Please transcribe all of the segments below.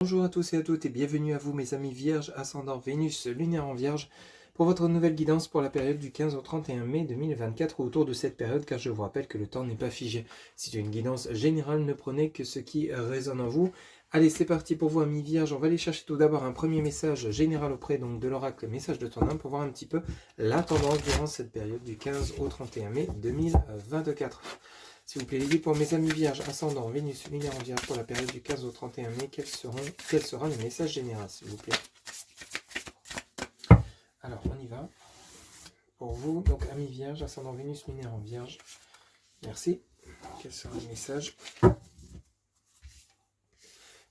Bonjour à tous et à toutes et bienvenue à vous mes amis vierges, ascendant Vénus, lunaire en vierge, pour votre nouvelle guidance pour la période du 15 au 31 mai 2024 ou autour de cette période, car je vous rappelle que le temps n'est pas figé. C'est une guidance générale, ne prenez que ce qui résonne en vous. Allez, c'est parti pour vous amis vierges, on va aller chercher tout d'abord un premier message général auprès donc de l'oracle message de ton âme pour voir un petit peu la tendance durant cette période du 15 au 31 mai 2024. S'il vous plaît, les guides pour mes amis vierges, ascendant, Vénus, lunaire en vierge pour la période du 15 au 31 mai, quel sera le message général, s'il vous plaît? Alors, on y va. Pour vous, donc, amis vierges, ascendant, Vénus, lunaire en vierge. Merci. Quel sera le message?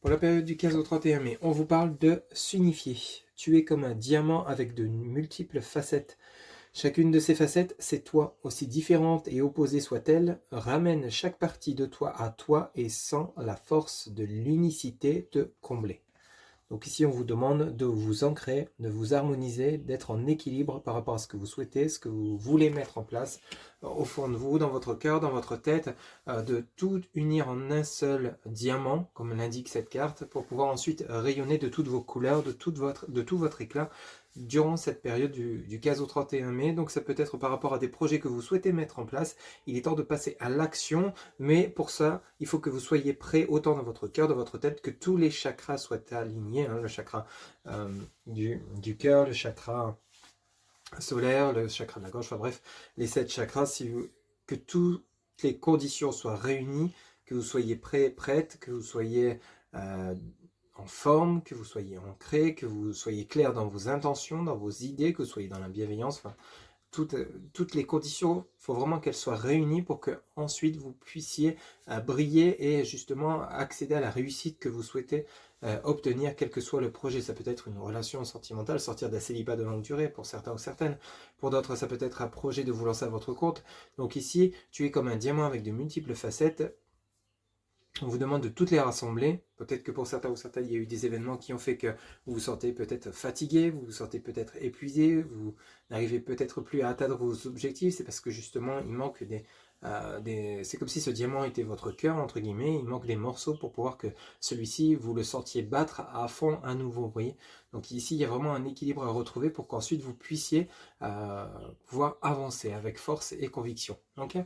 Pour la période du 15 au 31 mai, on vous parle de s'unifier. Tu es comme un diamant avec de multiples facettes. Chacune de ces facettes, c'est toi, aussi différente et opposée soit-elle, ramène chaque partie de toi à toi et sans la force de l'unicité te combler. Donc ici, on vous demande de vous ancrer, de vous harmoniser, d'être en équilibre par rapport à ce que vous souhaitez, ce que vous voulez mettre en place au fond de vous, dans votre cœur, dans votre tête, de tout unir en un seul diamant, comme l'indique cette carte, pour pouvoir ensuite rayonner de toutes vos couleurs, de tout votre éclat, durant cette période du 15 au 31 mai. Donc ça peut être par rapport à des projets que vous souhaitez mettre en place. Il est temps de passer à l'action, mais pour ça, il faut que vous soyez prêts autant dans votre cœur, dans votre tête, que tous les chakras soient alignés. Le chakra du cœur, le chakra solaire, le chakra de la gorge, enfin bref, les 7 chakras, que toutes les conditions soient réunies, que vous soyez prêts, prêtes, que vous soyez en forme, que vous soyez ancré, que vous soyez clair dans vos intentions, dans vos idées, que vous soyez dans la bienveillance, enfin, toutes les conditions, il faut vraiment qu'elles soient réunies pour que ensuite vous puissiez briller et justement accéder à la réussite que vous souhaitez obtenir, quel que soit le projet. Ça peut être une relation sentimentale, sortir d'un célibat de longue durée pour certains ou certaines. Pour d'autres, ça peut être un projet de vous lancer à votre compte. Donc ici, tu es comme un diamant avec de multiples facettes. On vous demande de toutes les rassembler. Peut-être que pour certains ou certaines, il y a eu des événements qui ont fait que vous vous sentez peut-être fatigué, vous vous sentez peut-être épuisé, vous n'arrivez peut-être plus à atteindre vos objectifs. C'est parce que justement, il manque c'est comme si ce diamant était votre cœur, entre guillemets. Il manque des morceaux pour pouvoir que celui-ci, vous le sentiez battre à fond à nouveau. Vous voyez. Donc ici, il y a vraiment un équilibre à retrouver pour qu'ensuite vous puissiez pouvoir avancer avec force et conviction. Ok ?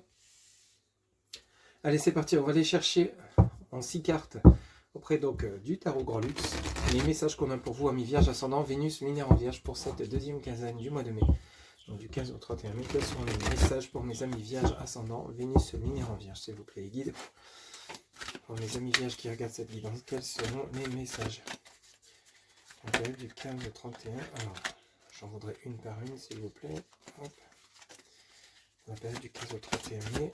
Allez, c'est parti, on va aller chercher en 6 cartes auprès donc du tarot Grand Luxe les messages qu'on a pour vous, amis vierges, ascendant, Vénus, lunaire en vierge pour cette deuxième quinzaine du mois de mai. Donc du 15 au 31 mai, quels sont les messages pour mes amis vierges, ascendant, Vénus, lunaire en vierge, s'il vous plaît, les guides. Pour mes amis vierges qui regardent cette guidance, quels seront les messages en période du 15 au 31. Alors, j'en voudrais une par une, s'il vous plaît. Hop. La période du 15 au 31 mai.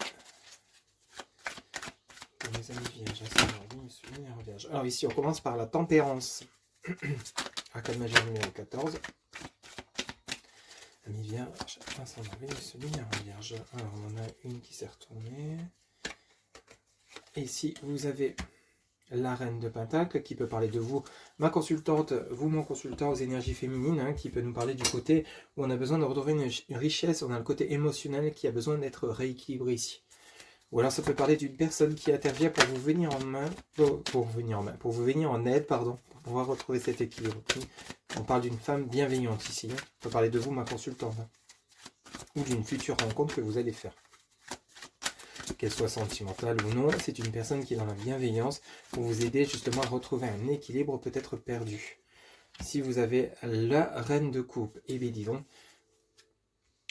Mes amis vierges, Vénus, lunaire en vierge. Alors ici, on commence par la tempérance. Arcade majeur numéro 14. Amis vierges, ascendant Vénus, lunaire en vierge. Alors on en a une qui s'est retournée. Et ici, vous avez la reine de Pentacle qui peut parler de vous, ma consultante, vous mon consultant aux énergies féminines, qui peut nous parler du côté où on a besoin de retrouver une richesse, on a le côté émotionnel qui a besoin d'être rééquilibré ici. Ou alors ça peut parler d'une personne qui intervient pour vous venir en main, pour vous venir en aide, pardon, pour pouvoir retrouver cet équilibre. On parle d'une femme bienveillante ici. On peut parler de vous, ma consultante, ou d'une future rencontre que vous allez faire. Qu'elle soit sentimentale ou non, c'est une personne qui est dans la bienveillance pour vous aider justement à retrouver un équilibre peut-être perdu. Si vous avez la reine de coupe, et bien dis donc,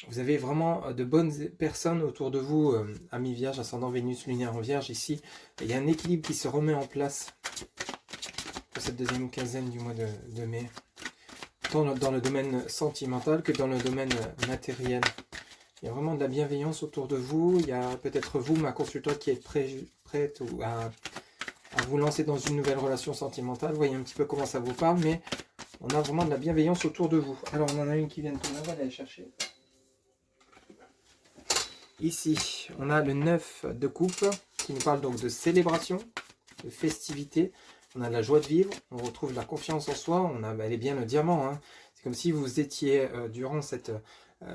vous avez vraiment de bonnes personnes autour de vous, amis vierges, ascendant Vénus, lunaire en vierge. Ici, il y a un équilibre qui se remet en place pour cette deuxième quinzaine du mois de mai, tant dans le domaine sentimental que dans le domaine matériel. Il y a vraiment de la bienveillance autour de vous. Il y a peut-être vous, ma consultante, qui êtes prête à vous lancer dans une nouvelle relation sentimentale. Vous voyez un petit peu comment ça vous parle, mais on a vraiment de la bienveillance autour de vous. Alors, on en a une qui vient de tomber, on va aller chercher. Ici, on a le 9 de coupe qui nous parle donc de célébration, de festivité. On a la joie de vivre, on retrouve la confiance en soi, elle est bien le diamant. C'est comme si vous étiez durant cette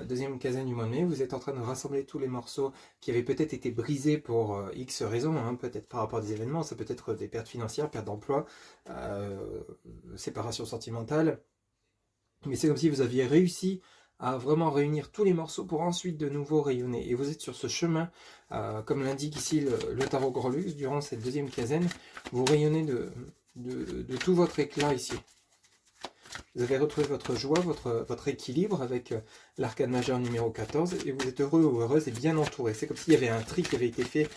deuxième quinzaine du mois de mai, vous êtes en train de rassembler tous les morceaux qui avaient peut-être été brisés pour X raisons, hein, peut-être par rapport à des événements, ça peut être des pertes financières, perte d'emploi, séparation sentimentale, mais c'est comme si vous aviez réussi à vraiment réunir tous les morceaux pour ensuite de nouveau rayonner. Et vous êtes sur ce chemin, comme l'indique ici le tarot Grand Luxe, durant cette deuxième quinzaine, vous rayonnez de tout votre éclat ici. Vous avez retrouvé votre joie, votre équilibre avec l'arcane majeur numéro 14 et vous êtes heureux ou heureuse et bien entouré. C'est comme s'il y avait un tri qui avait été fait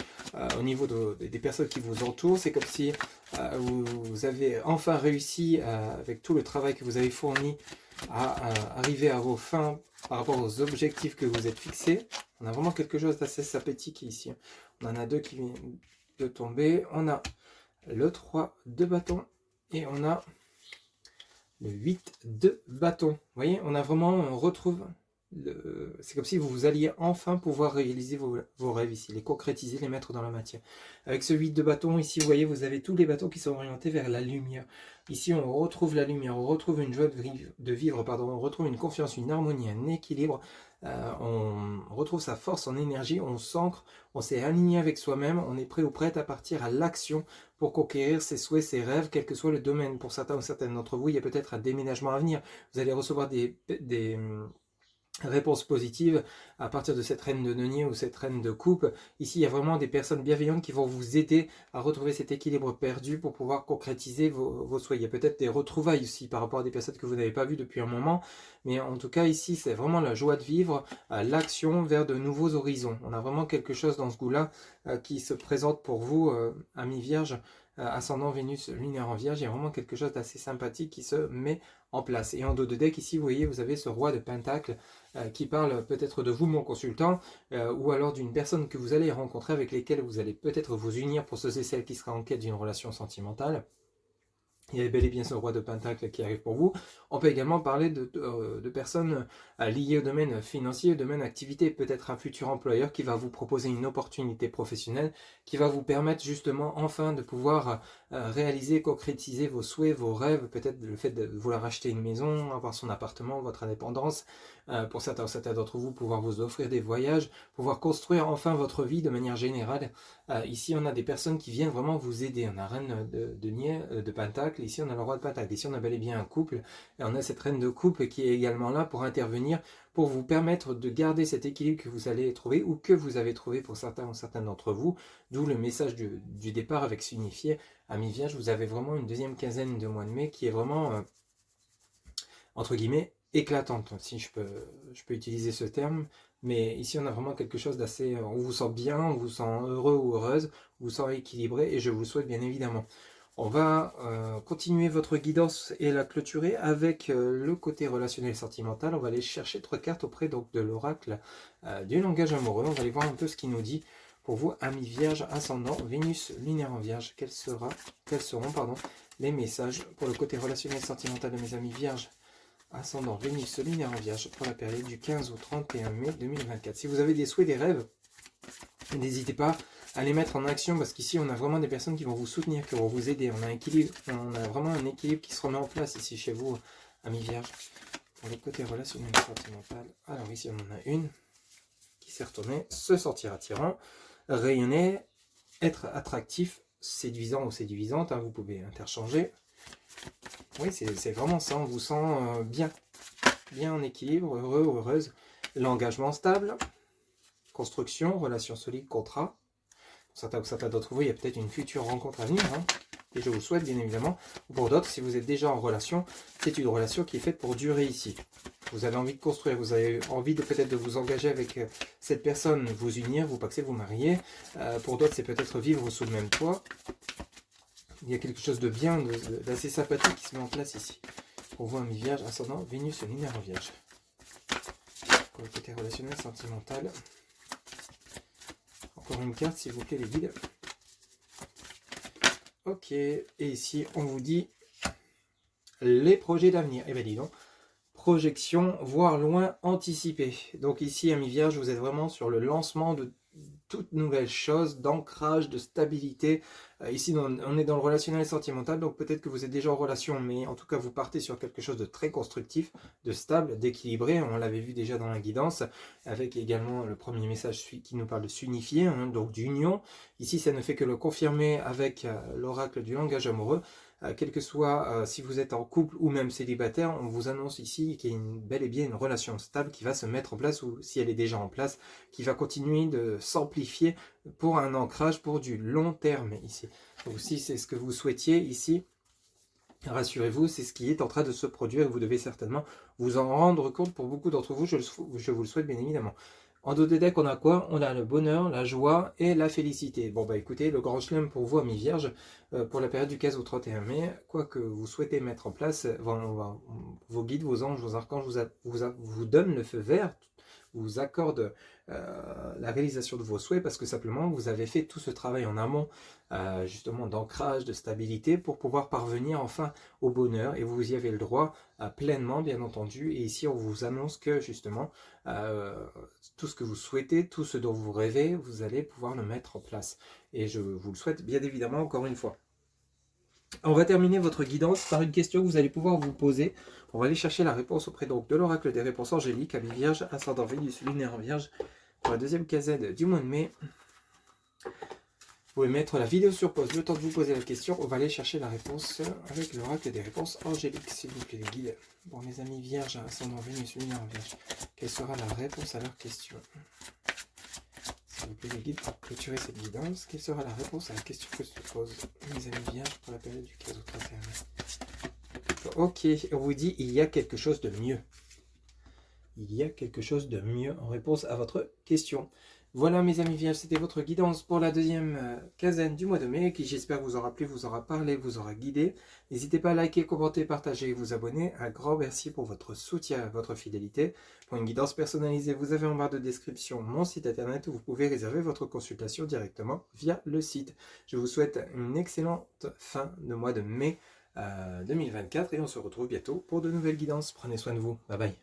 au niveau des personnes qui vous entourent. C'est comme si vous avez enfin réussi, avec tout le travail que vous avez fourni, à arriver à vos fins par rapport aux objectifs que vous êtes fixés. On a vraiment quelque chose d'assez sympathique ici. On en a deux qui viennent de tomber. On a le 3 de bâton et on a le 8 de bâton. Vous voyez, on retrouve, c'est comme si vous alliez enfin pouvoir réaliser vos rêves ici, les concrétiser, les mettre dans la matière. Avec ce 8 de bâton, ici, vous voyez, vous avez tous les bâtons qui sont orientés vers la lumière. Ici, on retrouve la lumière, on retrouve une joie de vivre, on retrouve une confiance, une harmonie, un équilibre. On retrouve sa force, son énergie, on s'ancre, on s'est aligné avec soi-même, on est prêt ou prête à partir à l'action pour conquérir ses souhaits, ses rêves, quel que soit le domaine. Pour certains ou certaines d'entre vous, il y a peut-être un déménagement à venir. Vous allez recevoir des réponse positive à partir de cette reine de denier ou cette reine de coupe. Ici, il y a vraiment des personnes bienveillantes qui vont vous aider à retrouver cet équilibre perdu pour pouvoir concrétiser vos souhaits. Il y a peut-être des retrouvailles aussi par rapport à des personnes que vous n'avez pas vues depuis un moment. Mais en tout cas, ici, c'est vraiment la joie de vivre, l'action vers de nouveaux horizons. On a vraiment quelque chose dans ce goût-là qui se présente pour vous, amis vierges, ascendant Vénus lunaire en Vierge. Il y a vraiment quelque chose d'assez sympathique qui se met en place. Et en dos de deck, ici, vous voyez, vous avez ce roi de Pentacle qui parle peut-être de vous, mon consultant, ou alors d'une personne que vous allez rencontrer, avec lesquelles vous allez peut-être vous unir pour ceux et celles qui sera en quête d'une relation sentimentale. Il y a bel et bien ce roi de Pentacle qui arrive pour vous. On peut également parler de personnes liées au domaine financier, au domaine activité, peut-être un futur employeur qui va vous proposer une opportunité professionnelle, qui va vous permettre justement enfin de pouvoir réaliser, concrétiser vos souhaits, vos rêves, peut-être le fait de vouloir acheter une maison, avoir son appartement, votre indépendance, pour certains d'entre vous, pouvoir vous offrir des voyages, pouvoir construire enfin votre vie de manière générale. Ici, on a des personnes qui viennent vraiment vous aider. On a reine de Pentacle, ici on a le roi de Pentacle, ici on a bel et bien un couple, et on a cette reine de couple qui est également là pour intervenir, pour vous permettre de garder cet équilibre que vous allez trouver, ou que vous avez trouvé pour certains ou certaines d'entre vous, d'où le message du départ avec signifié, amis vierges, vous avez vraiment une deuxième quinzaine de mois de mai qui est vraiment, entre guillemets, éclatante, si je peux utiliser ce terme. Mais ici, on a vraiment quelque chose d'assez... On vous sent bien, on vous sent heureux ou heureuse, on vous sent équilibré, et je vous le souhaite bien évidemment. On va continuer votre guidance et la clôturer avec le côté relationnel sentimental. On va aller chercher 3 cartes auprès donc, de l'oracle du langage amoureux. On va aller voir un peu ce qu'il nous dit pour vous, amis vierges, ascendant, Vénus lunaire en vierge. Quels seront les messages pour le côté relationnel sentimental de mes amis vierges ascendant Vénus lunaire en vierge pour la période du 15 au 31 mai 2024. Si vous avez des souhaits, des rêves, n'hésitez pas à les mettre en action, parce qu'ici on a vraiment des personnes qui vont vous soutenir, qui vont vous aider. On a vraiment un équilibre qui se remet en place ici chez vous, amis vierges. Pour le côté relationnel et sentimental, alors ici on en a une qui s'est retournée, se sentir attirant, rayonner, être attractif, séduisant ou séduisante, hein, vous pouvez interchanger. Oui, c'est vraiment ça, on vous sent bien en équilibre, heureux ou heureuse. L'engagement stable, construction, relation solide, contrat. Pour certains ou certaines d'entre vous, il y a peut-être une future rencontre à venir, hein, et je vous le souhaite bien évidemment. Pour d'autres, si vous êtes déjà en relation, c'est une relation qui est faite pour durer ici. Vous avez envie de construire, vous avez envie peut-être de vous engager avec cette personne, vous unir, vous paxer, vous marier. Pour d'autres, c'est peut-être vivre sous le même toit. Il y a quelque chose de bien, d'assez sympathique qui se met en place ici. Pour vous, amis vierges, ascendant Vénus lunaire en vierge. Pour le côté relationnel, sentimental. Encore une carte, s'il vous plaît, les guides. Ok, et ici, on vous dit les projets d'avenir. Eh bien, dis donc, projection, voir loin, anticiper. Donc ici, amis vierges, vous êtes vraiment sur le lancement toute nouvelle chose, d'ancrage, de stabilité. Ici, on est dans le relationnel et sentimental, donc peut-être que vous êtes déjà en relation, mais en tout cas, vous partez sur quelque chose de très constructif, de stable, d'équilibré. On l'avait vu déjà dans la guidance, avec également le premier message qui nous parle de s'unifier, hein, donc d'union. Ici, ça ne fait que le confirmer avec l'oracle du langage amoureux. Quel que soit si vous êtes en couple ou même célibataire, on vous annonce ici qu'il y a bel et bien une relation stable qui va se mettre en place, ou si elle est déjà en place, qui va continuer de s'amplifier pour un ancrage pour du long terme ici. Donc si c'est ce que vous souhaitiez ici, rassurez-vous, c'est ce qui est en train de se produire et vous devez certainement vous en rendre compte. Pour beaucoup d'entre vous, je vous le souhaite bien évidemment. En dos des decks, on a quoi? On a le bonheur, la joie et la félicité. Bon bah écoutez, le grand chelem pour vous, amis vierges, pour la période du 15 au 31 mai, quoi que vous souhaitez mettre en place, vos guides, vos anges, vos archanges vous donnent le feu vert, vous accordent la réalisation de vos souhaits parce que simplement vous avez fait tout ce travail en amont justement d'ancrage, de stabilité pour pouvoir parvenir enfin au bonheur et vous y avez le droit pleinement bien entendu. Et ici on vous annonce que justement tout ce que vous souhaitez, tout ce dont vous rêvez, vous allez pouvoir le mettre en place. Et je vous le souhaite bien évidemment encore une fois. On va terminer votre guidance par une question que vous allez pouvoir vous poser. On va aller chercher la réponse auprès donc de l'oracle des réponses angéliques, Amis Vierge, ascendant Vénus, lunaire en Vierge, pour la deuxième quinzaine du mois de mai. Vous pouvez mettre la vidéo sur pause, le temps de vous poser la question. On va aller chercher la réponse avec l'oracle des réponses angéliques, s'il vous plaît, les guides. Bon, mes amis Vierges, ascendant Vénus, lunaire en Vierge, quelle sera la réponse à leur question? S'il vous plaît, les guides, pour clôturer cette guidance, quelle sera la réponse à la question que se pose mes amis Vierges pour la période du 15 au 31 mai? Ok, on vous dit il y a quelque chose de mieux. Il y a quelque chose de mieux en réponse à votre question. Voilà mes amis vierges, c'était votre guidance pour la deuxième quinzaine du mois de mai, qui j'espère vous aura plu, vous aura parlé, vous aura guidé. N'hésitez pas à liker, commenter, partager et vous abonner. Un grand merci pour votre soutien, votre fidélité. Pour une guidance personnalisée, vous avez en barre de description mon site internet où vous pouvez réserver votre consultation directement via le site. Je vous souhaite une excellente fin de mois de mai 2024 et on se retrouve bientôt pour de nouvelles guidances. Prenez soin de vous. Bye bye.